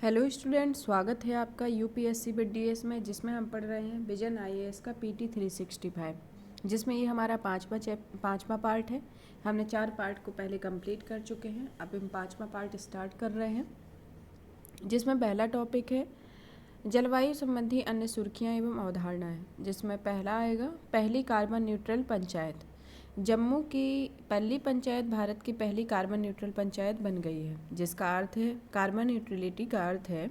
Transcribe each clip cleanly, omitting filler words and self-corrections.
Hello student, स्वागत है आपका यूपीएससी बिट डीएस में, जिसमें हम पढ़ रहे हैं विजन आईएएस का पीटी 365, जिसमें ये हमारा पाँचवा पार्ट है। हमने 4 पार्ट को पहले कंप्लीट कर चुके हैं। अब हम 5वां पार्ट स्टार्ट कर रहे हैं, जिसमें पहला टॉपिक है जलवायु संबंधी अन्य सुर्खियाँ एवं अवधारणाएँ, जिसमें पहला आएगा पहली कार्बन न्यूट्रल पंचायत। जम्मू की पल्ली पंचायत भारत की पहली कार्बन न्यूट्रल पंचायत बन गई है, जिसका अर्थ है कार्बन न्यूट्रलिटी का अर्थ है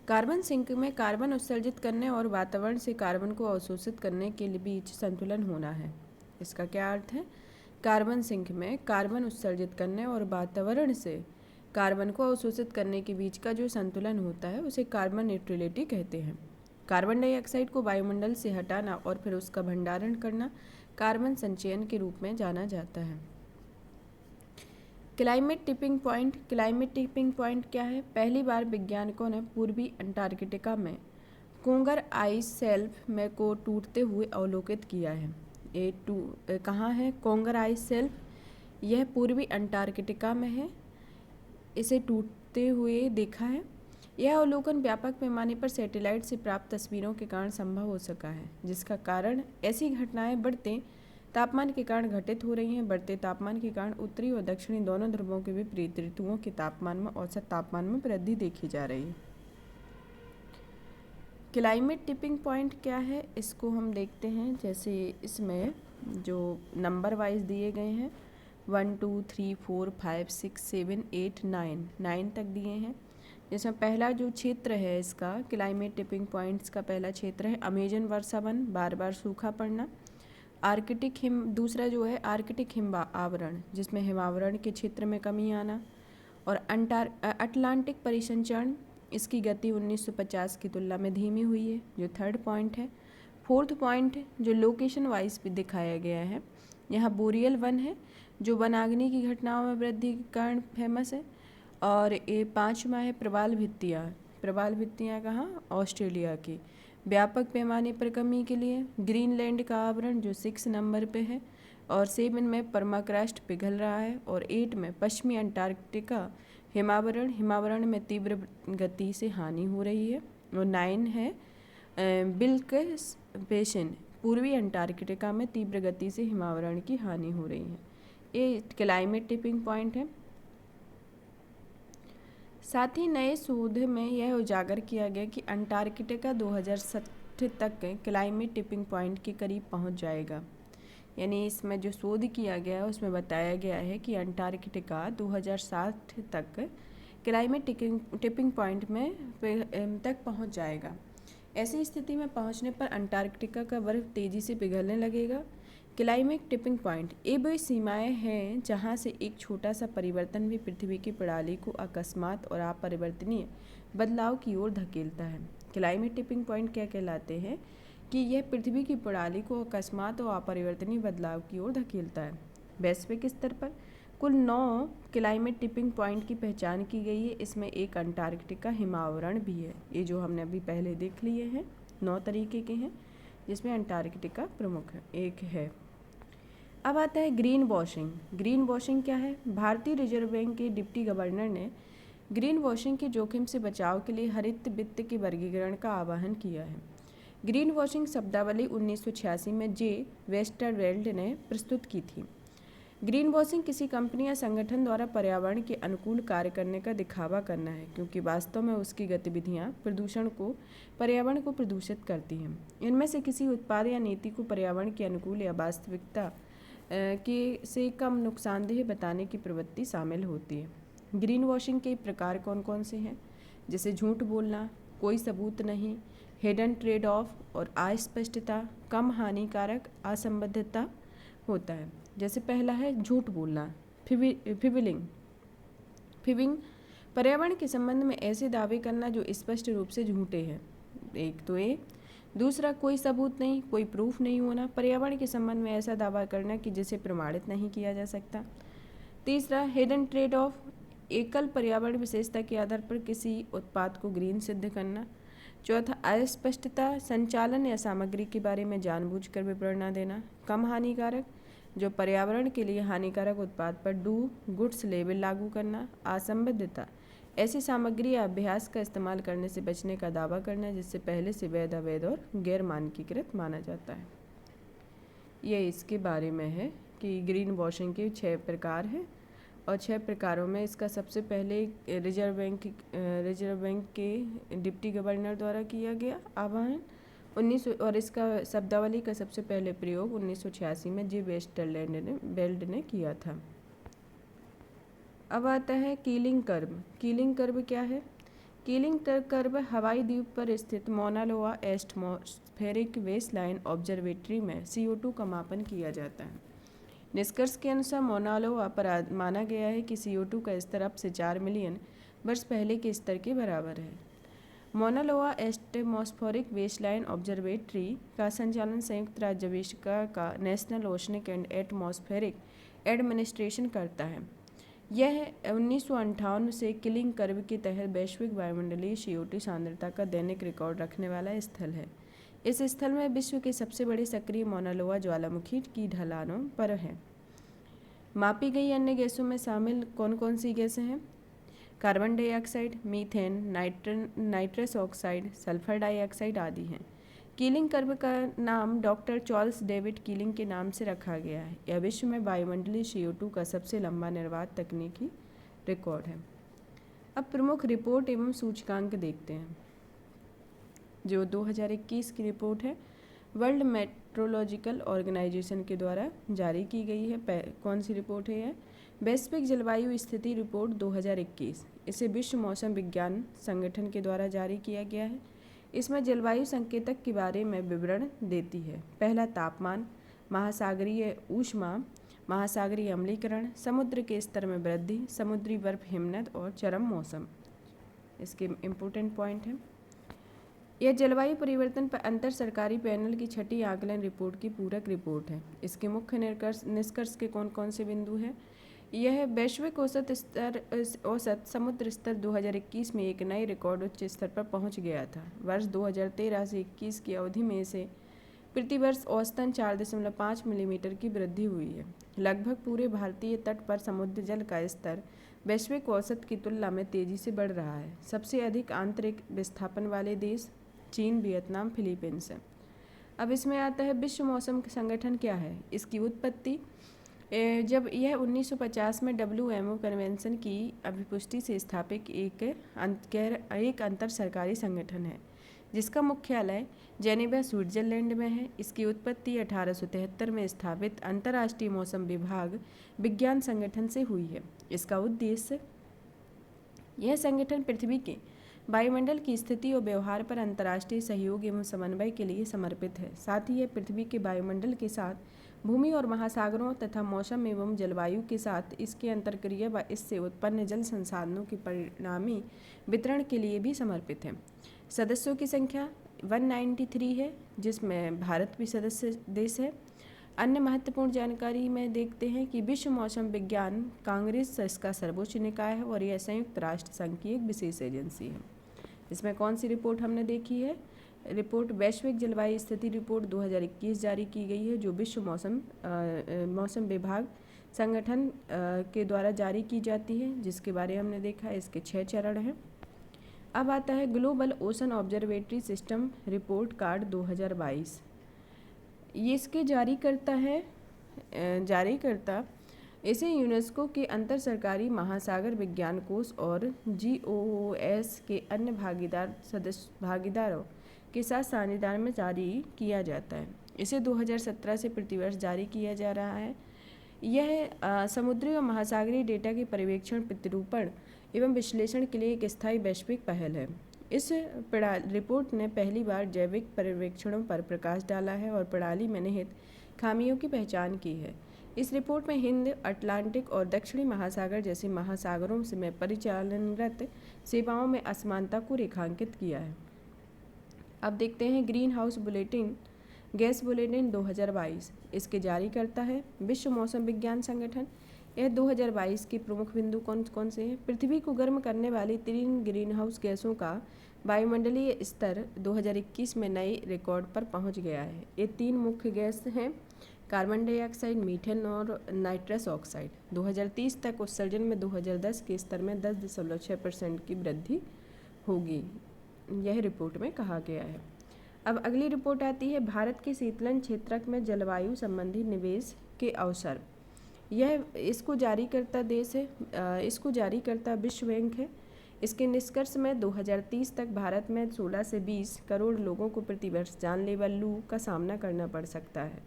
कार्बन सिंक में कार्बन उत्सर्जित करने और वातावरण से कार्बन को अवशोषित करने के बीच संतुलन होना है। इसका क्या अर्थ है? कार्बन सिंक में कार्बन उत्सर्जित करने और वातावरण से कार्बन को अवशोषित करने के बीच का जो संतुलन होता है उसे कार्बन न्यूट्रलिटी कहते हैं। कार्बन डाइऑक्साइड को वायुमंडल से हटाना और फिर उसका भंडारण करना कार्बन संचयन के रूप में जाना जाता है। Climate tipping point. Climate tipping point क्या है? पहली बार वैज्ञानिकों ने पूर्वी अंटार्कटिका में कोंगर आइस शेल्फ में को टूटते हुए अवलोकित किया है। ये कहाँ है? कोंगर आइस शेल्फ, यह पूर्वी अंटार्कटिका में है। इसे टूटते हुए देखा है। यह अवलोकन व्यापक पैमाने पर सैटेलाइट से प्राप्त तस्वीरों के कारण संभव हो सका है, जिसका कारण ऐसी घटनाएं बढ़ते तापमान के कारण घटित हो रही हैं। बढ़ते तापमान के कारण उत्तरी और दक्षिणी दोनों ध्रुवों के विपरीत ऋतुओं के तापमान में औसत तापमान में वृद्धि देखी जा रही है। क्लाइमेट टिपिंग पॉइंट क्या है, इसको हम देखते हैं। जैसे इसमें जो नंबर वाइज दिए गए हैं 1 2 3 4 5 6 7 8 9 तक दिए हैं। जिसमें पहला जो क्षेत्र है इसका क्लाइमेट टिपिंग पॉइंट्स का पहला क्षेत्र है अमेजन वर्षावन, बार बार सूखा पड़ना। आर्कटिक हिम, दूसरा जो है आर्कटिक हिम आवरण, जिसमें हिमावरण के क्षेत्र में कमी आना। और अटलांटिक परिसंचरण, इसकी गति 1950 की तुलना में धीमी हुई है, जो थर्ड पॉइंट है। फोर्थ पॉइंट जो लोकेशन वाइज भी दिखाया गया है, यहाँ बोरियल वन है जो वनाग्नि की घटनाओं में वृद्धि के कारण फेमस है। और ये 5वां है प्रवाल भित्तियाँ। प्रवाल भित्तियाँ कहाँ? ऑस्ट्रेलिया की। व्यापक पैमाने पर कमी के लिए ग्रीनलैंड का आवरण जो 6 नंबर पे है। और 7 में परमाक्रस्ट पिघल रहा है। और 8 में पश्चिमी अंटार्कटिका हिमावरण में तीव्र गति से हानि हो रही है। और 9 है बिल्किस बेसिन, पूर्वी अंटार्कटिका में तीव्र गति से हिमावरण की हानि हो रही है। ये क्लाइमेट टिपिंग पॉइंट है। साथ ही नए शोध में यह उजागर किया गया कि अंटार्कटिका 2060 तक क्लाइमेट टिपिंग पॉइंट के करीब पहुंच जाएगा। यानी इसमें जो शोध किया गया है उसमें बताया गया है कि अंटार्कटिका 2060 तक क्लाइमेट टिपिंग पॉइंट में तक पहुंच जाएगा। ऐसी स्थिति में पहुंचने पर अंटार्कटिका का बर्फ तेज़ी से पिघलने लगेगा। क्लाइमेट टिपिंग पॉइंट ये वही सीमाएं हैं जहां से एक छोटा सा परिवर्तन भी पृथ्वी की प्रणाली को अकस्मात और अपरिवर्तनीय बदलाव की ओर धकेलता है। क्लाइमेट टिपिंग पॉइंट क्या कहलाते हैं कि यह पृथ्वी की प्रणाली को अकस्मात और अपरिवर्तनीय बदलाव की ओर धकेलता है। वैश्विक स्तर पर कुल 9 क्लाइमेट टिपिंग पॉइंट की पहचान की गई है। इसमें एक अंटार्कटिका हिमावरण भी है। ये जो हमने अभी पहले देख लिए हैं 9 तरीके के हैं, जिसमें अंटार्कटिका प्रमुख है, एक है। अब आता है ग्रीन वॉशिंग। ग्रीन वॉशिंग क्या है? भारतीय रिजर्व बैंक के डिप्टी गवर्नर ने ग्रीन वॉशिंग के जोखिम से बचाव के लिए हरित वित्त के वर्गीकरण का आह्वान किया है। ग्रीन वॉशिंग शब्दावली 1986 में जे वेस्टरवेल्ड ने प्रस्तुत की थी। ग्रीन वॉशिंग किसी कंपनी या संगठन द्वारा पर्यावरण के अनुकूल कार्य करने का दिखावा करना है, क्योंकि वास्तव में उसकी गतिविधियां पर्यावरण को प्रदूषित करती हैं। इनमें से किसी उत्पाद या नीति को पर्यावरण के अनुकूल या वास्तविकता से कम नुकसानदेह बताने की प्रवृत्ति शामिल होती है। ग्रीन वॉशिंग के प्रकार कौन कौन से हैं? जैसे झूठ बोलना, कोई सबूत नहीं, हिडन ट्रेड ऑफ और अस्पष्टता, कम हानिकारक, असंबद्धता होता है। जैसे पहला है झूठ बोलना, फिविंग पर्यावरण के संबंध में ऐसे दावे करना जो स्पष्ट रूप से झूठे हैं। एक तो ये। दूसरा, कोई सबूत नहीं, कोई प्रूफ नहीं होना, पर्यावरण के संबंध में ऐसा दावा करना कि जिसे प्रमाणित नहीं किया जा सकता। तीसरा, हिडन ट्रेड ऑफ, एकल पर्यावरण विशेषता के आधार पर किसी उत्पाद को ग्रीन सिद्ध करना। चौथा, अस्पष्टता, संचालन या सामग्री के बारे में जानबूझकर विवरण न देना। कम हानिकारक, जो पर्यावरण के लिए हानिकारक उत्पाद पर डू गुड्स लेबल लागू करना, असंबद्धता, ऐसी सामग्री या अभ्यास का इस्तेमाल करने से बचने का दावा करना जिससे पहले से वैध, अवैध और गैर मानकीकृत माना जाता है। ये इसके बारे में है कि ग्रीन वॉशिंग के 6 प्रकार हैं और 6 प्रकारों में इसका सबसे पहले रिजर्व बैंक के डिप्टी गवर्नर द्वारा किया गया आह्वान 1900 और इसका शब्दावली का सबसे पहले प्रयोग 1986 में जी वेस्टरलैंड ने किया था। अब आता है कीलिंग कर्व। कीलिंग कर्व क्या है? कीलिंग कर्व हवाई द्वीप पर स्थित मौना लोआ एटमॉस्फेरिक बेसलाइन ऑब्जर्वेटरी में CO2 का मापन किया जाता है। निष्कर्ष के अनुसार मौना लोआ पर माना गया है कि CO2 का स्तर अब से 4 मिलियन वर्ष पहले के स्तर के बराबर है। मौना लोआ एटमॉस्फेरिक बेसलाइन ऑब्जर्वेटरी का संचालन संयुक्त राज्य अमेरिका का national oceanic and atmospheric administration करता है। यह 1958 से कीलिंग कर्व के तहत वैश्विक वायुमंडलीय CO2 सांद्रता का दैनिक रिकॉर्ड रखने वाला स्थल है। इस स्थल में विश्व के सबसे बड़े सक्रिय मौना लोआ ज्वालामुखी की ढलानों पर है। मापी गई अन्य गैसों में शामिल कौन कौन सी गैसें हैं? Carbon dioxide, methane, nitrous oxide, sulphur dioxide आदि हैं। कीलिंग कर्व का नाम डॉक्टर चार्ल्स डेविड कीलिंग के नाम से रखा गया है। यह विश्व में वायुमंडलीय CO2 का सबसे लंबा निर्वात तकनीकी रिकॉर्ड है। अब प्रमुख रिपोर्ट एवं सूचकांक देखते हैं। जो 2021 की रिपोर्ट है वर्ल्ड मेट्रोलॉजिकल ऑर्गेनाइजेशन के द्वारा जारी की गई है। कौन सी रिपोर्ट है यह? वैश्विक जलवायु स्थिति रिपोर्ट 2021। इसे विश्व मौसम विज्ञान संगठन के द्वारा जारी किया गया है। इसमें जलवायु संकेतक के बारे में विवरण देती है। पहला, तापमान, महासागरीय ऊष्मा, महासागरीय अम्लीकरण, समुद्र के स्तर में वृद्धि, समुद्री बर्फ हिमनद और चरम मौसम इसके इम्पोर्टेंट पॉइंट हैं। यह जलवायु परिवर्तन पर अंतर सरकारी पैनल की 6ठी आकलन रिपोर्ट की पूरक रिपोर्ट है। इसके मुख्य निष्कर्ष के कौन कौन से बिंदु हैं? यह वैश्विक औसत समुद्र स्तर 2021 में एक नए रिकॉर्ड उच्च स्तर पर पहुंच गया था। वर्ष 2013 से 21 की अवधि में इसे प्रतिवर्ष औसतन 4.5 मिलीमीटर की वृद्धि हुई है। लगभग पूरे भारतीय तट पर समुद्र जल का स्तर वैश्विक औसत की तुलना में तेजी से बढ़ रहा है। सबसे अधिक आंतरिक विस्थापन वाले देश चीन, वियतनाम, फिलीपींस है। अब इसमें आता है विश्व मौसम संगठन क्या है? इसकी उत्पत्ति जब यह 1950 में WMO कन्वेंशन की अभिपुष्टि से स्थापित एक अंतर सरकारी संगठन है जिसका मुख्यालय जेनेवा, स्विट्जरलैंड में है। इसकी उत्पत्ति 1873 में स्थापित अंतर्राष्ट्रीय मौसम विज्ञान संगठन से हुई है। इसका उद्देश्य यह संगठन पृथ्वी के वायुमंडल की स्थिति और व्यवहार पर अंतर्राष्ट्रीय सहयोग एवं समन्वय के लिए समर्पित है। साथ ही यह पृथ्वी के वायुमंडल के साथ भूमि और महासागरों तथा मौसम एवं जलवायु के साथ इसकी अंतर्क्रिया व इससे उत्पन्न जल संसाधनों के परिणामी वितरण के लिए भी समर्पित है। सदस्यों की संख्या 193 है जिसमें भारत भी सदस्य देश है। अन्य महत्वपूर्ण जानकारी में देखते हैं कि विश्व मौसम विज्ञान कांग्रेस इसका सर्वोच्च निकाय है और यह संयुक्त राष्ट्र संघ की एक विशेष एजेंसी है। इसमें कौन सी रिपोर्ट हमने देखी है? रिपोर्ट वैश्विक जलवायु स्थिति रिपोर्ट 2021 जारी की गई है जो विश्व मौसम विभाग संगठन के द्वारा जारी की जाती है जिसके बारे में हमने देखा है। इसके 6 चरण हैं। अब आता है global ocean observatory system report card 2022। ये इसके जारीकर्ता इसे यूनेस्को के अंतर सरकारी महासागर विज्ञान कोष और GOOS के अन्य भागीदारों के साथ साझेदारी में जारी किया जाता है। इसे 2017 से प्रतिवर्ष जारी किया जा रहा है। यह समुद्री और महासागरीय डेटा के पर्यवेक्षण, प्रतिरूपण एवं विश्लेषण के लिए एक स्थायी वैश्विक पहल है। इस रिपोर्ट ने पहली बार जैविक पर्यवेक्षणों पर प्रकाश डाला है और प्रणाली में निहित खामियों की पहचान की है। इस रिपोर्ट में हिंद, अटलांटिक और दक्षिणी महासागर जैसे महासागरों में परिचालनरत सेवाओं में असमानता को रेखांकित किया है। अब देखते हैं ग्रीन हाउस गैस बुलेटिन 2022। इसके जारीकर्ता है विश्व मौसम विज्ञान संगठन। यह 2022 के प्रमुख बिंदु कौन कौन से हैं? पृथ्वी को गर्म करने वाली 3 ग्रीन हाउस गैसों का वायुमंडलीय स्तर 2021 में नए रिकॉर्ड पर पहुंच गया है। ये 3 मुख्य गैस हैं कार्बन डाइऑक्साइड, मीथेन और नाइट्रस ऑक्साइड। 2030 तक उत्सर्जन में 2010 के स्तर में 10.6% की वृद्धि होगी, यह रिपोर्ट में कहा गया है। अब अगली रिपोर्ट आती है भारत के शीतलन क्षेत्रक में जलवायु संबंधी निवेश के अवसर। यह इसको जारी करता विश्व बैंक है। इसके निष्कर्ष में 2030 तक भारत में 16 से 20 करोड़ लोगों को प्रतिवर्ष जानलेवा लू का सामना करना पड़ सकता है।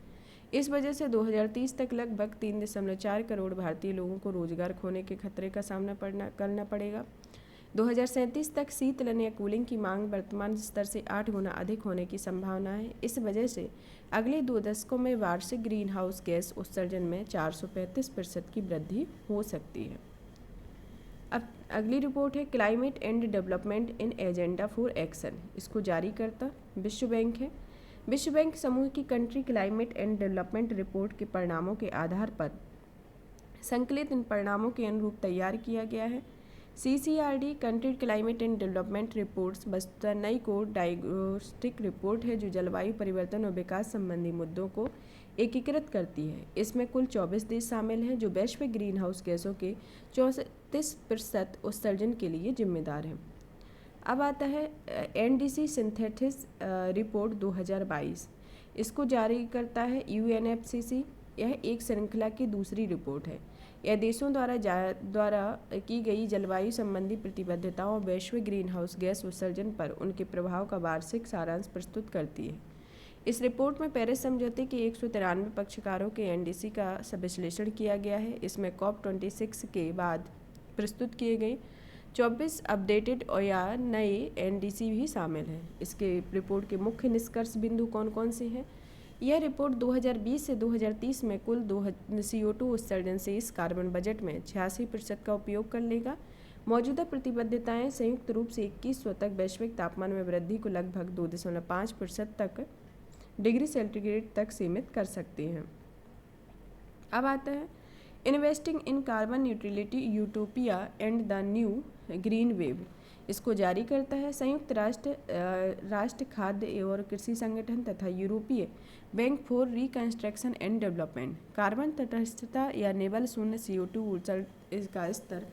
इस वजह से 2030 तक लगभग 3.4 करोड़ भारतीय लोगों को रोजगार खोने के खतरे का सामना करना पड़ेगा। 2037 तक शीतलन या कूलिंग की मांग वर्तमान स्तर से 8 गुना अधिक होने की संभावना है। इस वजह से अगले 2 दशकों में वार्षिक ग्रीन हाउस गैस उत्सर्जन में 435% की वृद्धि हो सकती है। अब अगली रिपोर्ट है climate and development in agenda for action. इसको जारी करता विश्व बैंक है। विश्व बैंक समूह की country climate and development report के परिणामों के आधार पर संकलित इन परिणामों के अनुरूप तैयार किया गया है। CCRD country climate and development reports वस्तुतः नई कोड डायग्नोस्टिक रिपोर्ट है जो जलवायु परिवर्तन और विकास संबंधी मुद्दों को एकीकृत करती है। इसमें कुल 24 देश शामिल हैं जो वैश्विक ग्रीन हाउस गैसों के 34% उत्सर्जन के लिए जिम्मेदार हैं। अब आता है NDC सिंथेसिस रिपोर्ट 2022। इसको जारी करता है UNFCCC। यह एक श्रृंखला की दूसरी रिपोर्ट है। यह देशों द्वारा की गई जलवायु संबंधी प्रतिबद्धताओं और वैश्विक ग्रीन हाउस गैस उत्सर्जन पर उनके प्रभाव का वार्षिक सारांश प्रस्तुत करती है। इस रिपोर्ट में पेरिस समझौते के 193 पक्षकारों के NDC का विश्लेषण किया गया है। इसमें COP26 के बाद प्रस्तुत किए गए 24 अपडेटेड और या नए NDC भी शामिल हैं। इसके रिपोर्ट के मुख्य निष्कर्ष बिंदु कौन कौन से हैं? यह रिपोर्ट 2020 से 2030 में कुल CO2 उत्सर्जन से इस कार्बन बजट में 86% का उपयोग कर लेगा। मौजूदा प्रतिबद्धताएं संयुक्त रूप से 2100 तक वैश्विक तापमान में वृद्धि को लगभग 2.5% तक डिग्री सेंटीग्रेड तक सीमित कर सकती हैं। अब आता है investing in carbon neutrality utopia and the new green wave. इसको जारी करता है संयुक्त राष्ट्र खाद्य और कृषि संगठन तथा यूरोपीय bank for reconstruction and development. Carbon तटस्थता या नेवल शून्य CO2 उत्सर्जन का स्तर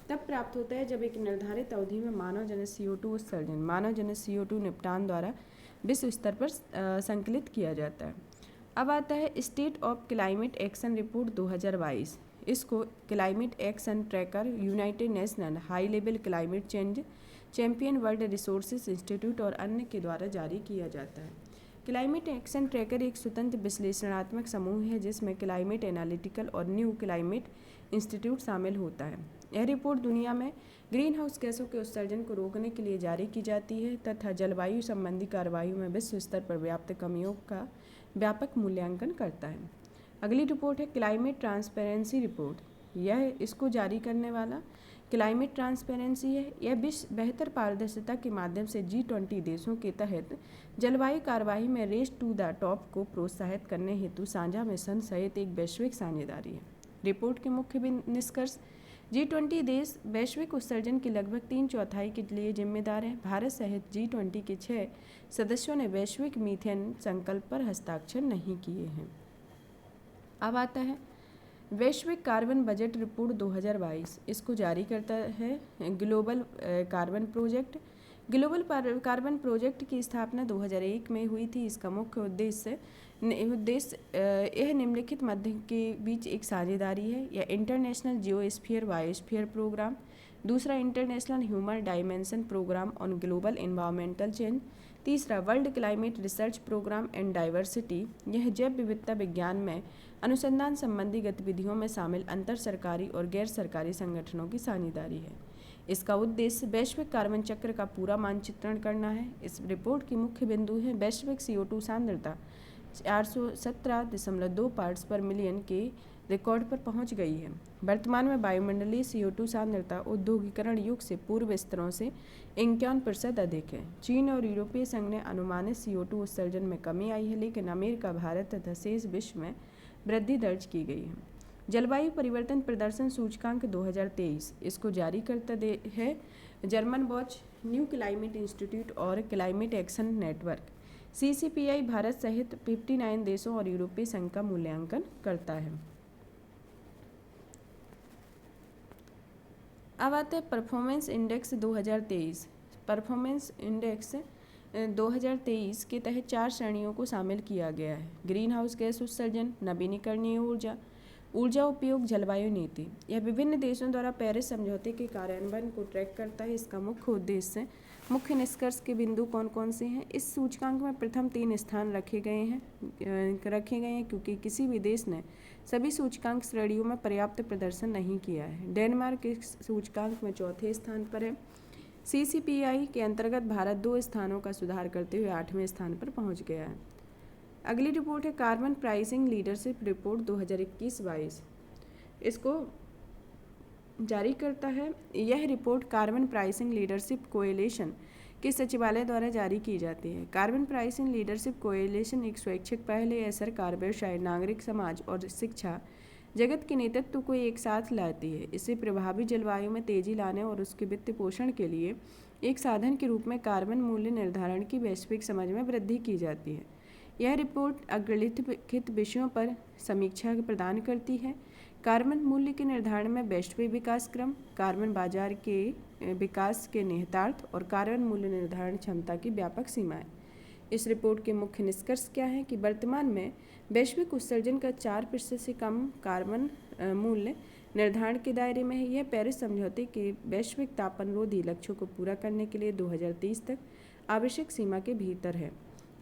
तब प्राप्त होता है जब एक निर्धारित अवधि में मानव जनित CO2 निपटान द्वारा विश्व स्तर पर संकलित किया जाता है। अब आता है state of climate action report 2022। इसको climate action tracker, United national high level climate change champion, world resources institute और अन्य के द्वारा जारी किया जाता है। क्लाइमेट एक्शन ट्रैकर एक स्वतंत्र विश्लेषणात्मक समूह है जिसमें क्लाइमेट एनालिटिकल और न्यू क्लाइमेट इंस्टीट्यूट शामिल होता है। यह रिपोर्ट दुनिया में ग्रीन हाउस गैसों के उत्सर्जन को रोकने के लिए जारी की जाती है तथा जलवायु संबंधी कार्रवाई में विश्व स्तर पर व्याप्त कमियों का व्यापक मूल्यांकन करता है। अगली रिपोर्ट है क्लाइमेट ट्रांसपेरेंसी रिपोर्ट। यह इसको जारी करने वाला क्लाइमेट ट्रांसपेरेंसी है। यह बेहतर पारदर्शिता के माध्यम से G20 देशों के तहत जलवायु कार्रवाई में रेस टू द टॉप को प्रोत्साहित करने हेतु साझा मिशन सहित एक वैश्विक साझेदारी है। रिपोर्ट के मुख्य निष्कर्ष G20 देश वैश्विक उत्सर्जन की लगभग 3/4 के लिए जिम्मेदार है। भारत सहित G20 के 6 सदस्यों ने वैश्विक मीथेन संकल्प पर हस्ताक्षर नहीं किए हैं। अब आता है वैश्विक कार्बन बजट रिपोर्ट 2022। इसको जारी करता है global carbon project. Global carbon project की स्थापना 2001 में हुई थी। इसका मुख्य उद्देश्य यह निम्नलिखित मध्य के बीच एक साझेदारी है। यह इंटरनेशनल जियोस्फीयर बायोस्फीयर प्रोग्राम, दूसरा international human dimension programme on global environmental change, तीसरा world climate research programme and diversity. यह जैव विविधता विज्ञान में अनुसंधान संबंधी गतिविधियों में शामिल अंतर सरकारी और गैर सरकारी संगठनों की साझेदारी है। इसका उद्देश्य वैश्विक कार्बन चक्र का पूरा मानचित्रण करना है। इस रिपोर्ट की मुख्य बिंदु है वैश्विक CO2 सांद्रता 417.2 पार्ट्स पर मिलियन के रिकॉर्ड पर पहुंच गई है। वर्तमान में वायुमंडलीय CO2 सांद्रता औद्योगिकरण युग से पूर्व स्तरों से 51% अधिक है। चीन और यूरोपीय संघ ने अनुमानित CO2 उत्सर्जन में कमी आई है, लेकिन अमेरिका, भारत तथा शेष विश्व में वृद्धि दर्ज की गई है। जलवायु परिवर्तन प्रदर्शन सूचकांक 2023। इसको जारी करता है German watch, new climate institute और climate action network. CCPI Bharat सहित 59 देशों और यूरोपीय संघ का मूल्यांकन करता है। अब आते हैं परफॉर्मेंस इंडेक्स 2023। परफॉर्मेंस इंडेक्स 2023 के तहत 4 श्रेणियों को शामिल किया गया है। ग्रीन हाउस गैस उत्सर्जन, नवीनीकरणीय ऊर्जा, ऊर्जा उपयोग, जलवायु नीति। यह विभिन्न देशों द्वारा पेरिस समझौते के कार्यान्वयन को ट्रैक करता है। इसका मुख्य निष्कर्ष के बिंदु कौन कौन से हैं? इस सूचकांक में प्रथम 3 स्थान रखे गए हैं क्योंकि किसी भी देश ने सभी सूचकांक श्रेणियों में पर्याप्त प्रदर्शन नहीं किया है। डेनमार्क इस सूचकांक में चौथे स्थान पर है। CCPI के अंतर्गत भारत 2 स्थानों का सुधार करते हुए 8वें स्थान पर पहुंच गया है। अगली रिपोर्ट है कार्बन प्राइसिंग लीडरशिप रिपोर्ट 2021-22। इसको जारी करता है। यह report carbon pricing leadership coalition के सचिवालय द्वारा जारी की जाती है। कार्बन प्राइसिंग लीडरशिप कोएलिशन एक स्वैच्छिक पहल है। यह सरकार, व्यवसाय, नागरिक समाज और शिक्षा जगत के नेतृत्व को एक साथ लाती है। इसे प्रभावी जलवायु में तेजी लाने और उसके वित्त पोषण के लिए एक साधन के रूप में कार्बन मूल्य निर्धारण की वैश्विक समझ में वृद्धि की जाती है। यह रिपोर्ट अग्रलिखित विषयों पर समीक्षा प्रदान करती है। कार्बन मूल्य के निर्धारण में वैश्विक विकास क्रम, कार्बन बाजार के विकास के निहितार्थ और कार्बन मूल्य निर्धारण क्षमता की व्यापक सीमाएं। इस रिपोर्ट के मुख्य निष्कर्ष क्या है कि वर्तमान में वैश्विक उत्सर्जन का 4% से कम कार्बन मूल्य निर्धारण के दायरे में है। यह पेरिस समझौते के वैश्विक तापनरोधी लक्ष्यों को पूरा करने के लिए 2030 तक आवश्यक सीमा के भीतर है।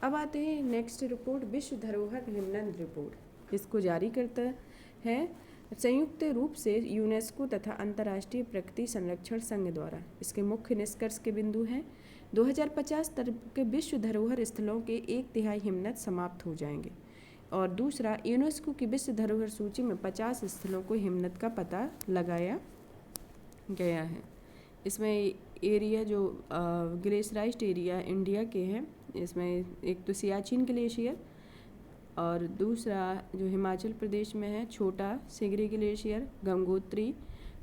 अब आते हैं नेक्स्ट रिपोर्ट, विश्व धरोहर हिमनद रिपोर्ट। इसको जारी करता है संयुक्त रूप से यूनेस्को तथा अंतर्राष्ट्रीय प्रकृति संरक्षण संघ द्वारा। इसके मुख्य निष्कर्ष के बिंदु हैं 2050 तक के विश्व धरोहर स्थलों के 1/3 हिमनद समाप्त हो जाएंगे। और दूसरा, यूनेस्को की विश्व धरोहर सूची में 50 स्थलों को हिमनद का पता लगाया गया है। इसमें एरिया जो ग्लेशियराइज्ड एरिया इंडिया के हैं, इसमें एक तो सियाचिन ग्लेशियर और दूसरा जो हिमाचल प्रदेश में है Chhota Sigri glacier, Gangotri,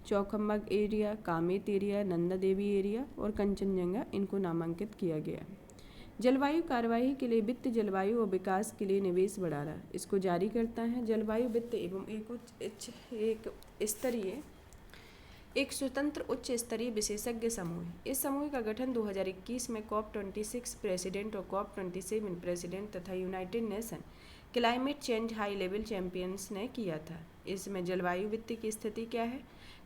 Chaukhamba area, Kamet area, Nanda Devi area और कंचनजंगा, इनको नामांकित किया गया है। जलवायु कार्यवाही के लिए वित्त, जलवायु और विकास के लिए निवेश बढ़ाना, इसको जारी करता है जलवायु वित्त एवं एक स्वतंत्र उच्च स्तरीय विशेषज्ञ समूह। इस समूह का गठन 2021 में COP26 प्रेसिडेंट और COP27 प्रेसिडेंट तथा United nation climate change high level champions ने किया था। इसमें जलवायु वित्त की स्थिति क्या है?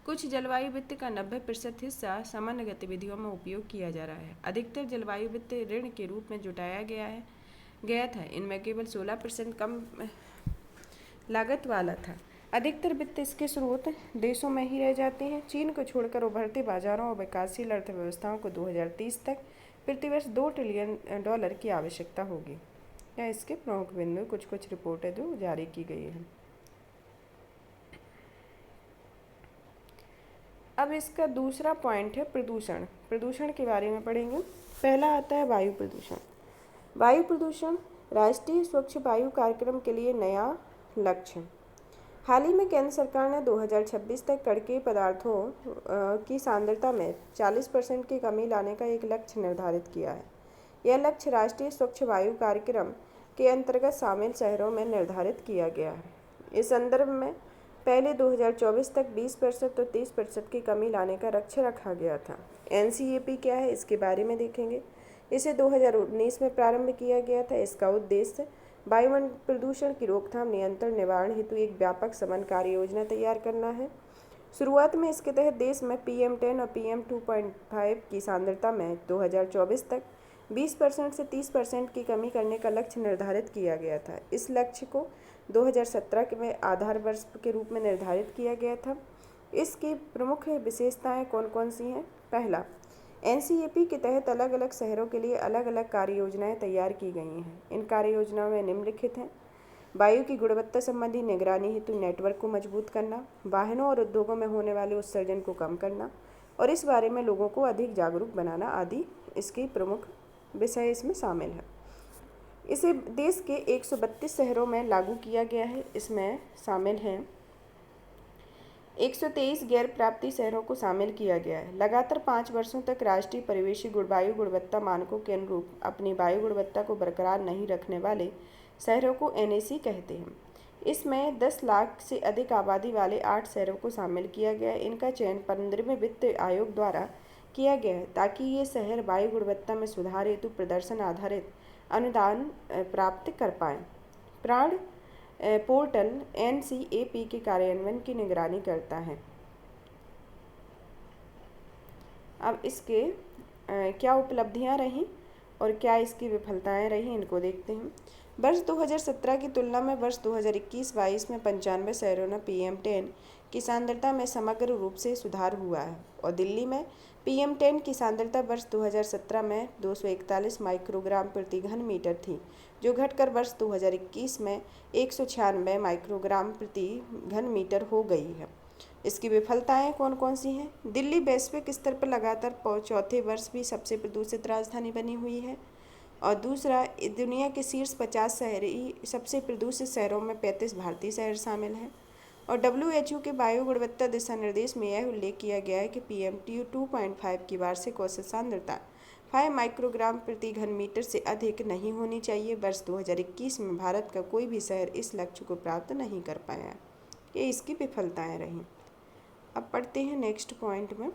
कुछ जलवायु वित्त का 90% हिस्सा सामान्य गतिविधियों में उपयोग किया जा रहा है। अधिकतर जलवायु वित्त ऋण के रूप में जुटाया गया था। इनमें केवल 16% कम लागत वाला था। अधिकतर वित्त इसके स्रोत देशों में ही रह जाते हैं। चीन को छोड़कर उभरते बाजारों और विकासशील अर्थव्यवस्थाओं को 2030 तक प्रतिवर्ष $2 ट्रिलियन की आवश्यकता होगी। यह इसके प्रमुख बिंदु कुछ रिपोर्टें जो जारी की गई हैं। अब इसका दूसरा पॉइंट है प्रदूषण। प्रदूषण के बारे में पढ़ेंगे। पहला आता है वायु प्रदूषण। वायु प्रदूषण राष्ट्रीय स्वच्छ वायु कार्यक्रम के लिए नया लक्ष्य। हाल ही में केंद्र सरकार ने 2026 तक कड़के पदार्थों की सांद्रता में 40% की कमी लाने का एक लक्ष्य निर्धारित किया है। यह लक्ष्य राष्ट्रीय स्वच्छ वायु कार्यक्रम के अंतर्गत शामिल शहरों में निर्धारित किया गया है। इस संदर्भ में पहले 2024 तक 20% और 30% की कमी लाने का लक्ष्य रखा गया था। NCAP क्या है, इसके बारे में देखेंगे। इसे 2019 में प्रारंभ किया गया था। इसका उद्देश्य वायुमंडल प्रदूषण की रोकथाम, नियंत्रण, निवारण हेतु एक व्यापक समन्वय कार्य योजना तैयार करना है। शुरुआत में इसके तहत देश में PM10 और PM2.5 की सांद्रता में 2024 तक 20% से 30% की कमी करने का लक्ष्य निर्धारित किया गया था। इस लक्ष्य को 2017 में आधार वर्ष के रूप में निर्धारित किया गया था। इसकी प्रमुख विशेषताएं कौन कौन सी हैं? पहला, NCAP के तहत अलग अलग शहरों के लिए अलग अलग कार्य योजनाएं तैयार की गई हैं। इन कार्य योजनाओं में निम्नलिखित हैं: वायु की गुणवत्ता संबंधी निगरानी हेतु नेटवर्क को मजबूत करना, वाहनों और उद्योगों में होने वाले उत्सर्जन को कम करना और इस बारे में लोगों को अधिक जागरूक बनाना आदि इसकी प्रमुख विषय इसमें शामिल है। इसे देश के 132 शहरों में लागू किया गया है। इसमें शामिल हैं 123 गैर प्राप्ति शहरों को शामिल किया गया है। लगातार 5 वर्षों तक राष्ट्रीय परिवेशी वायु गुणवत्ता मानकों के अनुरूप अपनी वायु गुणवत्ता को बरकरार नहीं रखने वाले शहरों को NAC कहते हैं। इसमें 10 लाख से अधिक आबादी वाले 8 शहरों को शामिल किया गया है। इनका चयन 15वें वित्त आयोग द्वारा किया गया है ताकि ये शहर वायु गुणवत्ता में सुधार हेतु प्रदर्शन आधारित अनुदान प्राप्त कर पाएँ। प्राण पोर्टल NCAP के कार्यान्वयन की निगरानी करता है। अब इसके क्या उपलब्धियां रहीं और क्या इसकी विफलताएं रहीं, इनको देखते हैं। वर्ष 2017 की तुलना में वर्ष 2021-22 में 95 शहरों में PM10 की सांद्रता में समग्र रूप से सुधार हुआ है और दिल्ली में PM10 की सांद्रता वर्ष 2017 में 241 माइक्रोग्राम प्रति घन मीटर थी, जो घटकर वर्ष 2021 में 196 माइक्रोग्राम प्रति घन मीटर हो गई है। इसकी विफलताएं कौन कौन सी हैं? दिल्ली वैश्विक स्तर पर लगातार चौथे वर्ष भी सबसे प्रदूषित राजधानी बनी हुई है। और दूसरा, दुनिया के शीर्ष 50 शहरी सबसे प्रदूषित शहरों में 35 भारतीय शहर शामिल हैं। और WHO के वायु गुणवत्ता दिशा निर्देश में यह उल्लेख किया गया है कि PM2.5 की वार्षिक औसत सांद्रता 5 माइक्रोग्राम प्रति घन मीटर से अधिक नहीं होनी चाहिए। वर्ष 2021 में भारत का कोई भी शहर इस लक्ष्य को प्राप्त नहीं कर पाया। ये इसकी विफलताएं रहीं। अब पढ़ते हैं नेक्स्ट पॉइंट में।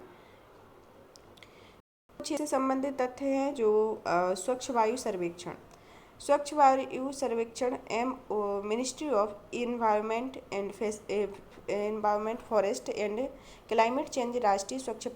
कुछ इससे संबंधित तथ्य हैं जो स्वच्छ वायु सर्वेक्षण। स्वच्छ वायु सर्वेक्षण ministry of environment forest and climate change राष्ट्रीय स्वच्छ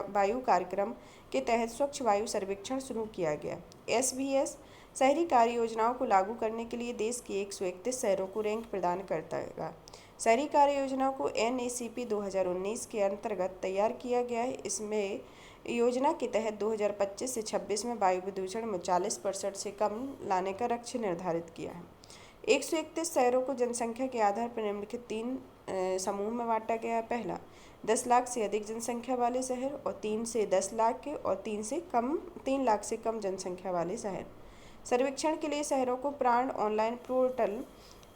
वायु कार्यक्रम के तहत स्वच्छ वायु सर्वेक्षण शुरू किया गया। SVS शहरी कार्य योजनाओं को लागू करने के लिए देश के 131 शहरों को रैंक प्रदान करता है। शहरी कार्य योजनाओं को NACP 2019 के अंतर्गत तैयार किया गया है। इसमें योजना के तहत 2025 से 26 में वायु प्रदूषण में 40% से कम लाने का लक्ष्य निर्धारित किया है। 131 शहरों को जनसंख्या के आधार पर निम्नलिखित 3 समूह में बांटा गया है। पहला, 10 लाख से अधिक जनसंख्या वाले शहर, और 3 से 10 लाख के, और 3 लाख से कम जनसंख्या वाले शहर। सर्वेक्षण के लिए शहरों को प्राण ऑनलाइन पोर्टल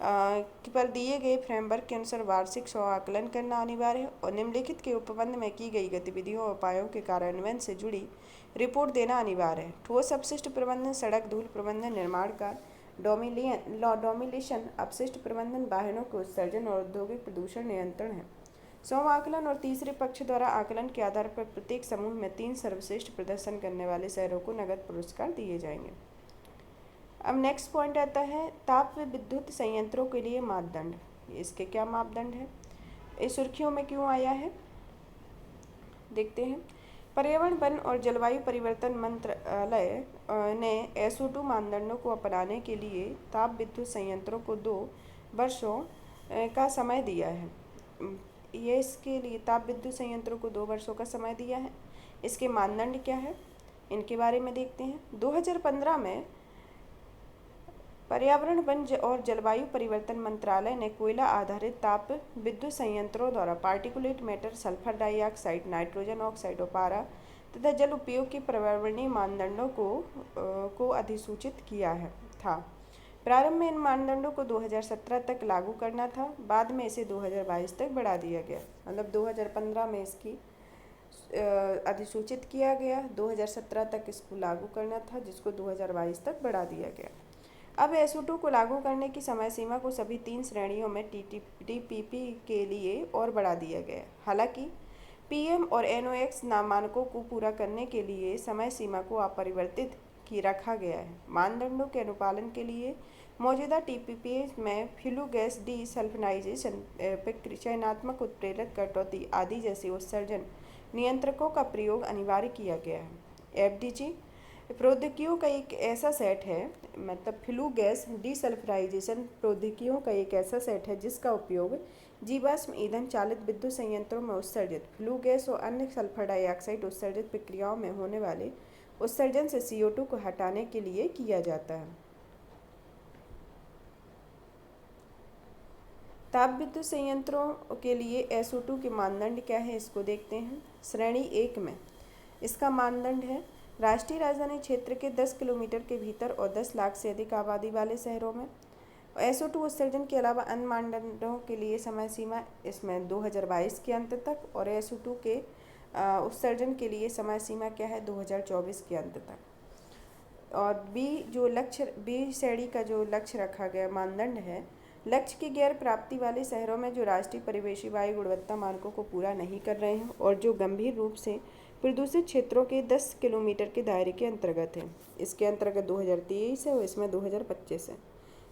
पर दिए गए फ्रेमवर्क के अनुसार वार्षिक स्व आकलन करना अनिवार्य है और निम्नलिखित के उपबंध में की गई गतिविधियों और उपायों के कार्यान्वयन से जुड़ी रिपोर्ट देना अनिवार्य है। ठोस अपशिष्ट प्रबंधन, सड़क धूल प्रबंधन, निर्माण कार्य, डोमिलेशन, अपशिष्ट प्रबंधन, वाहनों के उत्सर्जन और औद्योगिक प्रदूषण नियंत्रण है। स्व आकलन और तीसरे पक्ष द्वारा आकलन के आधार पर प्रत्येक समूह में 3 सर्वश्रेष्ठ प्रदर्शन करने वाले शहरों को नगद पुरस्कार दिए जाएंगे। अब नेक्स्ट पॉइंट आता है ताप विद्युत संयंत्रों के लिए मापदंड। इसके क्या मापदंड है, इस सुर्खियों में क्यों आया है, देखते हैं। पर्यावरण, वन और जलवायु परिवर्तन मंत्रालय ने SO2 मानदंडों को अपनाने के लिए ताप विद्युत संयंत्रों को 2 वर्षों का समय दिया है। ये इसके लिए ताप विद्युत संयंत्रों को 2 वर्षों का समय दिया है। इसके मानदंड क्या है, इनके बारे में देखते हैं। 2015 में पर्यावरण, वन और जलवायु परिवर्तन मंत्रालय ने कोयला आधारित ताप विद्युत संयंत्रों द्वारा particulate matter, sulphur dioxide, nitrogen oxide और पारा तथा जल उपयोग के पर्यावरणीय मानदंडों को अधिसूचित किया था। प्रारंभ में इन मानदंडों को 2017 तक लागू करना था, बाद में इसे 2022 तक बढ़ा दिया गया। मतलब 2015 में इसकी अधिसूचित किया गया, 2017 तक इसको लागू करना था, जिसको 2022 तक बढ़ा दिया गया। अब SO2 को लागू करने की समय सीमा को सभी 3 श्रेणियों में TPP के लिए और बढ़ा दिया गया। हालांकि PM और NOx मानकों को पूरा करने के लिए समय सीमा को अपरिवर्तित की रखा गया है। मानदंडों के अनुपालन के लिए मौजूदा TPP में फ्लू गैस डीसल्फनाइजेशन, चयनात्मक उत्प्रेरक कटौती आदि जैसे उत्सर्जन नियंत्रकों का प्रयोग अनिवार्य किया गया है। FDG प्रौद्योगिकियों का एक ऐसा सेट है, मतलब फ्लू गैस डीसल्फराइजेशन प्रौद्योगिकियों का एक ऐसा सेट है जिसका उपयोग जीवाश्म ईंधन चालित विद्युत संयंत्रों में उत्सर्जित फ्लू गैस और अन्य सल्फर डाइऑक्साइड उत्सर्जित प्रक्रियाओं में होने वाले उत्सर्जन से CO2 को हटाने के लिए किया जाता है। ताप विद्युत संयंत्रों के लिए SO2 के मानदंड क्या है, इसको देखते हैं। श्रेणी 1 में इसका मानदंड है राष्ट्रीय राजधानी क्षेत्र के 10 किलोमीटर के भीतर और 10 लाख से अधिक आबादी वाले शहरों में SO2 उत्सर्जन के अलावा अन्य मानदंडों के लिए समय सीमा इसमें 2022 के अंत तक, और SO2 के उत्सर्जन के लिए समय सीमा क्या है, 2024 के अंत तक। और बी श्रेणी का जो लक्ष्य रखा गया मानदंड है, लक्ष्य की गैर प्राप्ति वाले शहरों में जो राष्ट्रीय परिवेशी वायु गुणवत्ता मानकों को पूरा नहीं कर रहे हैं और जो गंभीर रूप से प्रदूषित क्षेत्रों के 10 किलोमीटर के दायरे के अंतर्गत हैं। इसके अंतर्गत 2023 है और इसमें 2025 है।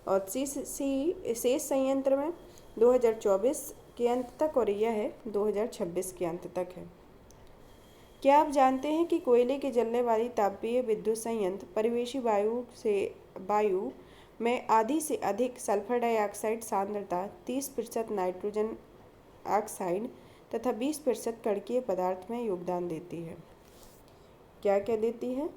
और शेष संयंत्र में 2024 के अंत तक, और यह है 2026 के अंत तक है। क्या आप जानते हैं कि कोयले के जलने वाली तापीय विद्युत संयंत्र परिवेशी वायु में आधी से अधिक सल्फर डाइऑक्साइड सांद्रता, 30% नाइट्रोजन ऑक्साइड तथा 20% कणकीय पदार्थ में योगदान देती है। क्या क्या देती है?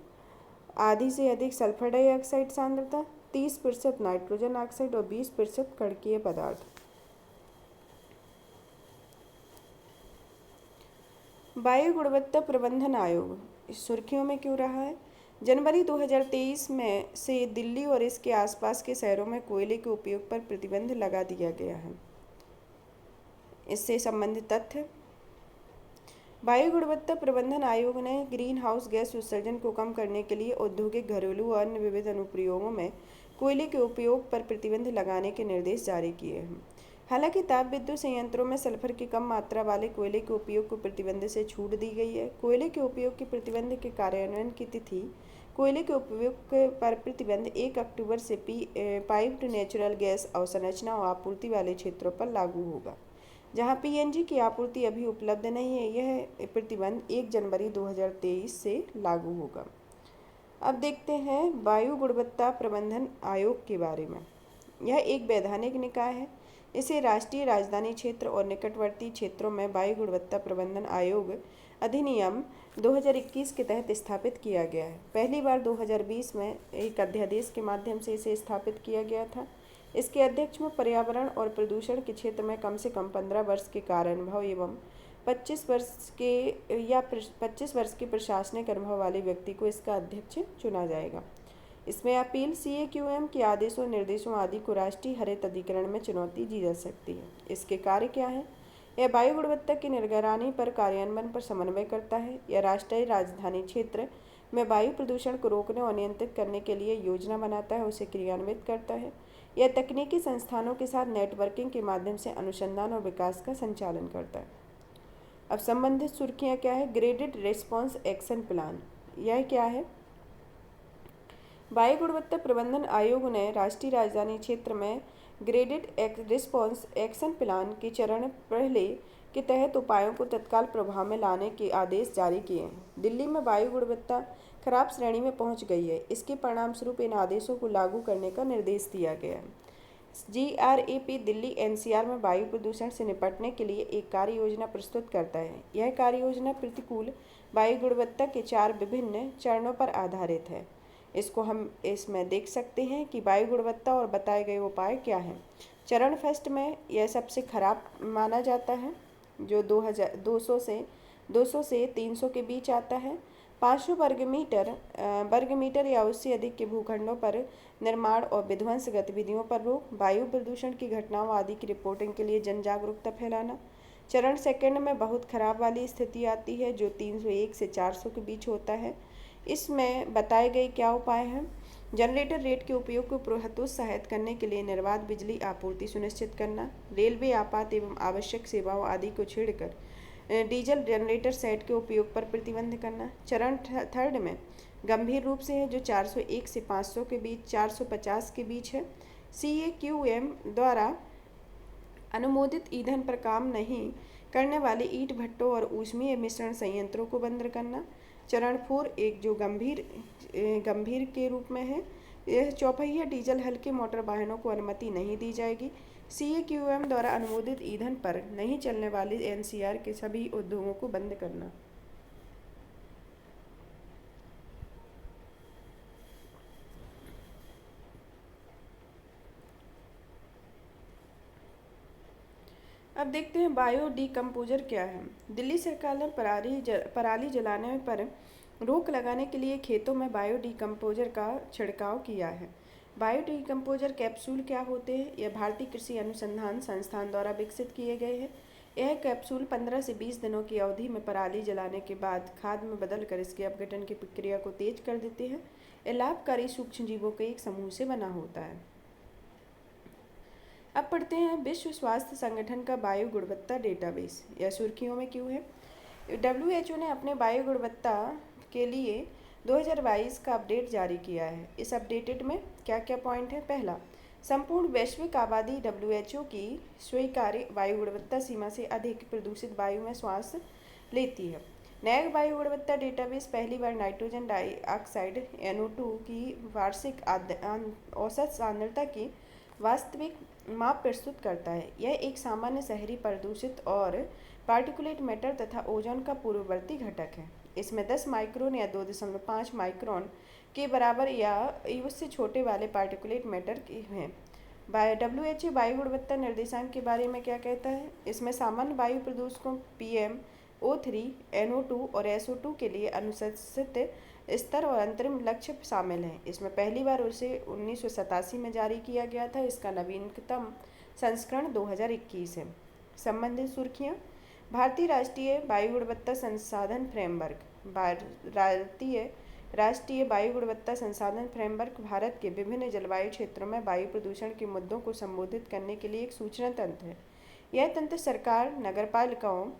आधी से अधिक सल्फर डाइऑक्साइड सांद्रता, 30% नाइट्रोजन ऑक्साइड और 20% कणकीय पदार्थ। वायु गुणवत्ता प्रबंधन आयोग इस सुर्खियों में क्यों रहा है? जनवरी 2023 में से दिल्ली और इसके आसपास के शहरों में कोयले के उपयोग पर प्रतिबंध लगा दिया गया है। इससे संबंधित तथ्य। वायु गुणवत्ता प्रबंधन आयोग ने ग्रीन हाउस गैस उत्सर्जन को कम करने के लिए औद्योगिक, घरेलू और अन्य विविध अनुप्रयोगों में कोयले के उपयोग पर प्रतिबंध लगाने के निर्देश जारी किए हैं। हालांकि ताप विद्युत संयंत्रों में सल्फर की कम मात्रा वाले कोयले के उपयोग को प्रतिबंध से छूट दी गई है। कोयले के उपयोग के प्रतिबंध के कार्यान्वयन की तिथि। कोयले के उपयोग पर प्रतिबंध 1 अक्टूबर से पाइप्ड नेचुरल गैस अवसंरचना और आपूर्ति वाले क्षेत्रों पर लागू होगा। जहां PNG की आपूर्ति अभी उपलब्ध नहीं है, यह प्रतिबंध 1 जनवरी 2023 से लागू होगा। अब देखते हैं वायु गुणवत्ता प्रबंधन आयोग के बारे में। यह एक वैधानिक निकाय है। इसे राष्ट्रीय राजधानी क्षेत्र और निकटवर्ती क्षेत्रों में वायु गुणवत्ता प्रबंधन आयोग अधिनियम 2021 के तहत स्थापित किया गया है। पहली बार 2020 में एक अध्यादेश के माध्यम से इसे स्थापित किया गया था। इसके अध्यक्ष में पर्यावरण और प्रदूषण के क्षेत्र में कम से कम 15 वर्ष के कार्यानुभव एवं 25 वर्ष के प्रशासनिक अनुभव वाले व्यक्ति को इसका अध्यक्ष चुना जाएगा। इसमें अपील, CAQM के आदेशों, निर्देशों आदि को राष्ट्रीय हरित अधिकरण में चुनौती दी जा सकती है। इसके कार्य क्या है? यह वायु गुणवत्ता की निगरानी पर कार्यान्वयन पर समन्वय करता है। यह राष्ट्रीय राजधानी क्षेत्र में वायु प्रदूषण को रोकने और नियंत्रित करने के लिए योजना बनाता है, उसे क्रियान्वित करता है। यह तकनीकी संस्थानों के साथ नेटवर्किंग के माध्यम से अनुसंधान और विकास का संचालन करता है। अब संबंधित सुर्खियाँ क्या है? Graded response action plan. यह क्या है? वायु गुणवत्ता प्रबंधन आयोग ने राष्ट्रीय राजधानी क्षेत्र में ग्रेडेड रिस्पॉन्स एक्शन प्लान के चरण पहले के तहत उपायों को तत्काल प्रभाव में लाने के आदेश जारी किए हैं। दिल्ली में वायु गुणवत्ता खराब श्रेणी में पहुंच गई है। इसके परिणामस्वरूप इन आदेशों को लागू करने का निर्देश दिया गया है। GRAP दिल्ली NCR में वायु प्रदूषण से निपटने के लिए एक कार्य योजना प्रस्तुत करता है। यह कार्य योजना प्रतिकूल वायु गुणवत्ता के 4 विभिन्न चरणों पर आधारित है। इसको हम इसमें देख सकते हैं कि वायु गुणवत्ता और बताए गए उपाय क्या हैं। चरण फर्स्ट में यह सबसे खराब माना जाता है, जो 200 से 300 के बीच आता है। 500 वर्ग मीटर या उससे अधिक के भूखंडों पर निर्माण और विध्वंस गतिविधियों पर रोक, वायु प्रदूषण की घटनाओं आदि की रिपोर्टिंग के लिए जन जागरूकता फैलाना। चरण सेकंड में बहुत खराब वाली स्थिति आती है, जो 301 से 400 के बीच होता है। इसमें बताए गए क्या उपाय हैं? जनरेटर रेट के उपयोग को प्रोत्साहित करने के लिए निर्बाध बिजली आपूर्ति सुनिश्चित करना, रेलवे आपात एवं आवश्यक सेवाओं आदि को छेड़कर डीजल जनरेटर सेट के उपयोग पर प्रतिबंध करना। चरण थर्ड में गंभीर रूप से है, जो 401 से 500 के बीच, 450 के बीच है। CAQM द्वारा अनुमोदित ईंधन पर काम नहीं करने वाले ईंट भट्टों और ऊष्मीय मिश्रण संयंत्रों को बंद करना। चरण 4 एक जो गंभीर के रूप में है, यह चौपहिया डीजल हल्के मोटर वाहनों को अनुमति नहीं दी जाएगी। CAQM द्वारा अनुमोदित ईंधन पर नहीं चलने वाले NCR के सभी उद्योगों को बंद करना। अब देखते हैं बायो डिकम्पोजर क्या है। दिल्ली सरकार ने पराली जलाने पर रोक लगाने के लिए खेतों में बायो डिकम्पोजर का छिड़काव किया है। बायो डिकम्पोजर कैप्सूल क्या होते हैं? यह भारतीय कृषि अनुसंधान संस्थान द्वारा विकसित किए गए हैं। यह कैप्सूल 15 से 20 दिनों की अवधि में पराली जलाने के बाद खाद में बदलकर इसके अपघटन की प्रक्रिया को तेज कर देते हैं। यह लाभकारी सूक्ष्म जीवों के एक समूह से बना होता है। अब पढ़ते हैं विश्व स्वास्थ्य संगठन का वायु गुणवत्ता डेटाबेस। यह सुर्खियों में क्यों है? WHO ने अपने वायु गुणवत्ता के लिए 2022 का अपडेट जारी किया है। इस अपडेटेड में क्या क्या पॉइंट है? पहला, संपूर्ण वैश्विक आबादी WHO की स्वीकार्य वायु गुणवत्ता सीमा से अधिक प्रदूषित वायु में श्वास लेती है। नया वायु गुणवत्ता डेटाबेस पहली बार नाइट्रोजन डाइऑक्साइड NO2 की वार्षिक औसत सांद्रता की वास्तविक माप प्रस्तुत करता है। यह एक सामान्य शहरी प्रदूषित और पार्टिकुलेट मैटर तथा ओजोन का पूर्ववर्ती घटक है। इसमें 10 माइक्रोन या 2.5 माइक्रोन के बराबर या उससे छोटे वाले पार्टिकुलेट मैटर हैं। WHO वायु गुणवत्ता निर्देशांक के बारे में क्या कहता है? इसमें सामान्य वायु प्रदूषकों PM, O3, NO2 और SO2 के लिए अनुशंसित स्तर और अंतरिम लक्ष्य शामिल हैं। इसमें पहली बार उसे 1987 में जारी किया गया था। इसका नवीनतम संस्करण 2021 है। संबंधित सुर्खियाँ: भारतीय राष्ट्रीय वायु गुणवत्ता संसाधन फ्रेमवर्क। राष्ट्रीय वायु गुणवत्ता संसाधन फ्रेमवर्क भारत के विभिन्न जलवायु क्षेत्रों में वायु प्रदूषण के मुद्दों को संबोधित करने के लिए एक सूचना तंत्र है। यह तंत्र सरकार, नगरपालिकाओं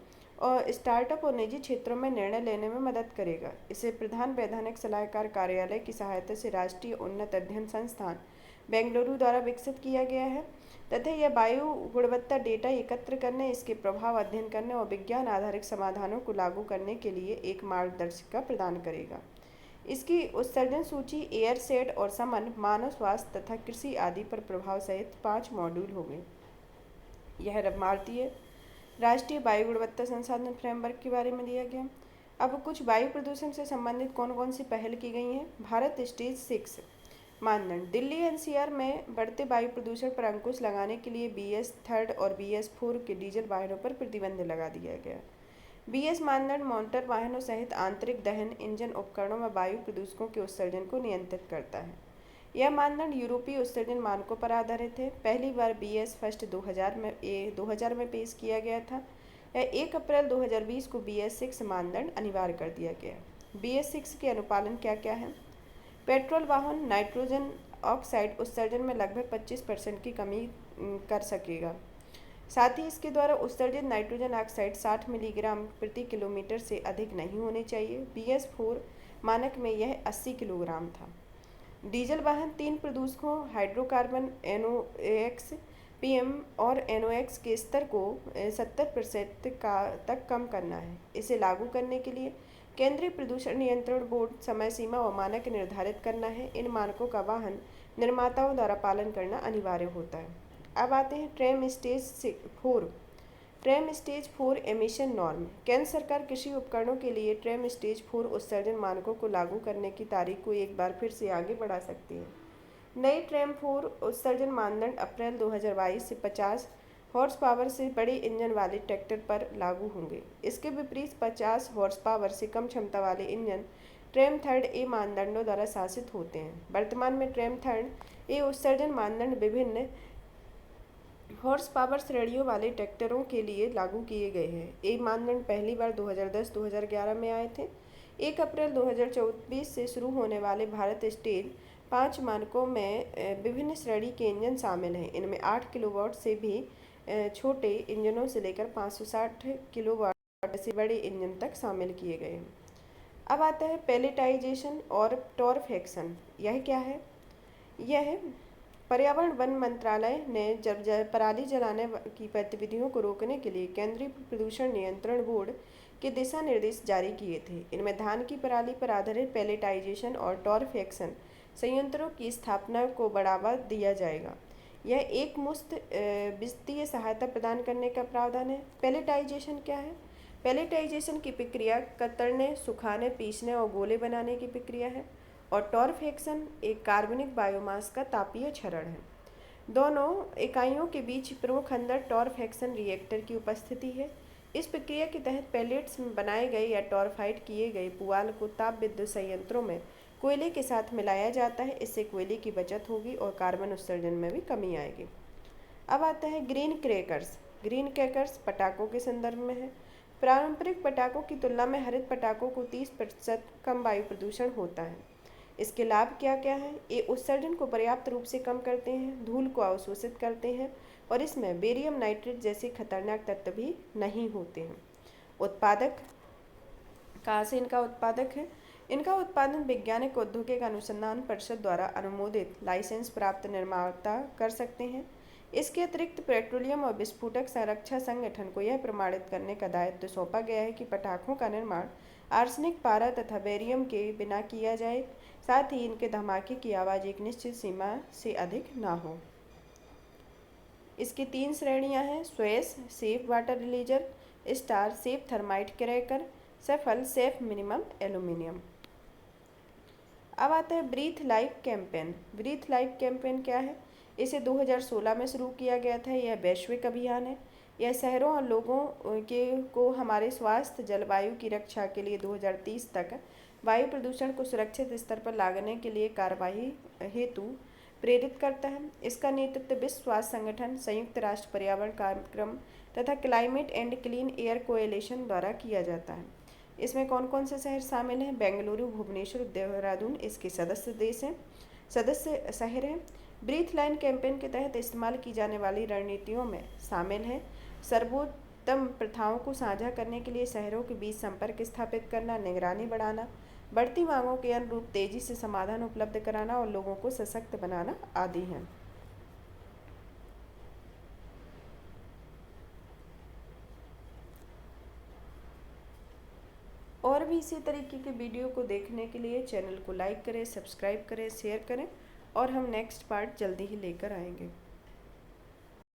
और स्टार्टअप और निजी क्षेत्रों में निर्णय लेने में मदद करेगा। इसे प्रधान वैधानिक सलाहकार कार्यालय की सहायता से राष्ट्रीय उन्नत अध्ययन संस्थान बेंगलुरु द्वारा विकसित किया गया है तथा यह वायु गुणवत्ता डेटा एकत्र करने, इसके प्रभाव अध्ययन करने और विज्ञान आधारित समाधानों को लागू करने के लिए एक मार्गदर्शिका प्रदान करेगा। इसकी उत्सर्जन सूची, एयर शेड और समन, मानव स्वास्थ्य तथा कृषि आदि पर प्रभाव सहित 5 मॉड्यूल होंगे। यह भारतीय राष्ट्रीय वायु गुणवत्ता संसाधन फ्रेमवर्क के बारे में दिया गया। अब कुछ वायु प्रदूषण से संबंधित कौन कौन सी पहल की गई हैं? भारत स्टेज 6 मानदंड। दिल्ली NCR में बढ़ते वायु प्रदूषण पर अंकुश लगाने के लिए BS3 और BS4 के डीजल वाहनों पर प्रतिबंध लगा दिया गया। BS मानदंड मोटर वाहनों सहित आंतरिक दहन इंजन उपकरणों में वायु प्रदूषकों के उत्सर्जन को नियंत्रित करता है। यह मानदंड यूरोपीय उत्सर्जन मानकों पर आधारित है। पहली बार BS फर्स्ट 2000 में पेश किया गया था। 1 अप्रैल 2020 को BS6 मानदंड अनिवार्य कर दिया गया। BS6 के अनुपालन क्या क्या है? पेट्रोल वाहन नाइट्रोजन ऑक्साइड उत्सर्जन में लगभग 25% की कमी कर सकेगा। साथ ही इसके द्वारा उत्सर्जित नाइट्रोजन ऑक्साइड 60 मिलीग्राम प्रति किलोमीटर से अधिक नहीं होने चाहिए। BS4 मानक में यह 80 किलोग्राम था। डीजल वाहन 3 प्रदूषकों हाइड्रोकार्बन NOx, PM और NOx के स्तर को 70% तक कम करना है। इसे लागू करने के लिए केंद्रीय प्रदूषण नियंत्रण बोर्ड समय सीमा और मानक निर्धारित करना है। इन मानकों का वाहन निर्माताओं द्वारा पालन करना अनिवार्य होता है। अब आते हैं ट्रेम स्टेज 4 एमिशन नॉर्म। केंद्र सरकार कृषि उपकरणों के लिए ट्रेम स्टेज 4 उत्सर्जन मानकों को लागू करने की तारीख को एक बार फिर से आगे बढ़ा सकती है। नई ट्रेम 4 उत्सर्जन मानदंड अप्रैल 2022 से 50 हॉर्स पावर से बड़े इंजन वाले ट्रैक्टर पर लागू होंगे। इसके विपरीत 50 हॉर्स पावर से कम क्षमता वाले इंजन ट्रेम 3 मानदंडों द्वारा शासित होते हैं। वर्तमान में ट्रेम 3 उत्सर्जन मानदंड विभिन्न हॉर्स पावर श्रेणियों वाले ट्रैक्टरों के लिए लागू किए गए हैं। ये मानदंड पहली बार 2010-2011 में आए थे। 1 अप्रैल 2024 से शुरू होने वाले भारत स्टेज 5 मानकों में विभिन्न श्रेणी के इंजन शामिल हैं। इनमें 8 किलोवाट से भी छोटे इंजनों से लेकर 560 किलोवाट से बड़े इंजन तक शामिल किए गए हैं। अब आता है पैलेटाइजेशन और टॉरफैक्शन। यह क्या है? यह पर्यावरण वन मंत्रालय ने पराली जलाने की गतिविधियों को रोकने के लिए केंद्रीय प्रदूषण नियंत्रण बोर्ड के दिशा निर्देश जारी किए थे। इनमें धान की पराली पर आधारित पैलेटाइजेशन और टॉरफैक्शन संयंत्रों की स्थापना को बढ़ावा दिया जाएगा। यह एक मुफ्त वित्तीय सहायता प्रदान करने का प्रावधान है। पैलेटाइजेशन क्या है? पैलेटाइजेशन की प्रक्रिया कतरने, सुखाने, पीसने और गोले बनाने की प्रक्रिया है और टॉरफैक्शन एक कार्बनिक बायोमास का तापीय क्षरण है। दोनों इकाइयों के बीच प्रमुख अंतर टॉरफैक्शन रिएक्टर की उपस्थिति है। इस प्रक्रिया के तहत पेलेट्स में बनाए गए या टॉर्फाइड किए गए पुआल को ताप विद्युत संयंत्रों में कोयले के साथ मिलाया जाता है। इससे कोयले की बचत होगी और कार्बन उत्सर्जन में भी कमी आएगी। अब आता है ग्रीन क्रैकर्स। ग्रीन क्रैकर्स पटाखों के संदर्भ में है। पारंपरिक पटाखों की तुलना में हरित पटाखों को 30% कम वायु प्रदूषण होता है। इसके लाभ क्या क्या हैं? ये उत्सर्जन को पर्याप्त रूप से कम करते हैं, धूल को अवशोषित करते हैं और इसमें बेरियम नाइट्रेट जैसे खतरनाक तत्व भी नहीं होते हैं। उत्पादक, कहाँ से इनका उत्पादक है? इनका उत्पादन वैज्ञानिक औद्योगिक अनुसंधान परिषद द्वारा अनुमोदित लाइसेंस प्राप्त निर्माता कर सकते हैं। इसके अतिरिक्त पेट्रोलियम और विस्फोटक संरक्षा संगठन को यह प्रमाणित करने का दायित्व सौंपा गया है कि पटाखों का निर्माण आर्सेनिक, पारा तथा बेरियम के बिना किया जाए, साथ ही इनके धमाके की आवाज़ एक निश्चित सीमा से अधिक ना हो। इसकी 3 श्रेणियां हैं: स्वेस safe water releaser, STAR safe thermite cracker, SAFAL safe minimum aluminium. अब आता है Breathe Life campaign. Breathe Life campaign क्या है? इसे 2016 में शुरू किया गया था। यह वैश्विक अभियान है। यह शहरों और लोगों को हमारे स्वास्थ्य, जलवायु की रक्षा के लिए 2030 तक वायु प्रदूषण को सुरक्षित स्तर पर लाने के लिए कार्यवाही हेतु प्रेरित करता है। इसका नेतृत्व विश्व स्वास्थ्य संगठन, संयुक्त राष्ट्र पर्यावरण कार्यक्रम तथा climate and clean air coalition द्वारा किया जाता है। इसमें कौन कौन से शहर शामिल हैं? बेंगलुरु, भुवनेश्वर, देहरादून इसके सदस्य शहर हैं। ब्रीथ लाइन कैंपेन के तहत इस्तेमाल की जाने वाली रणनीतियों में शामिल हैं: सर्वोत्तम प्रथाओं को साझा करने के लिए शहरों के बीच संपर्क स्थापित करना, निगरानी बढ़ाना, बढ़ती मांगों के अनुरूप तेजी से समाधान उपलब्ध कराना और लोगों को सशक्त बनाना आदि हैं। और भी इसी तरीके के वीडियो को देखने के लिए चैनल को लाइक करें, सब्सक्राइब करें, शेयर करें और हम नेक्स्ट पार्ट जल्दी ही लेकर आएंगे।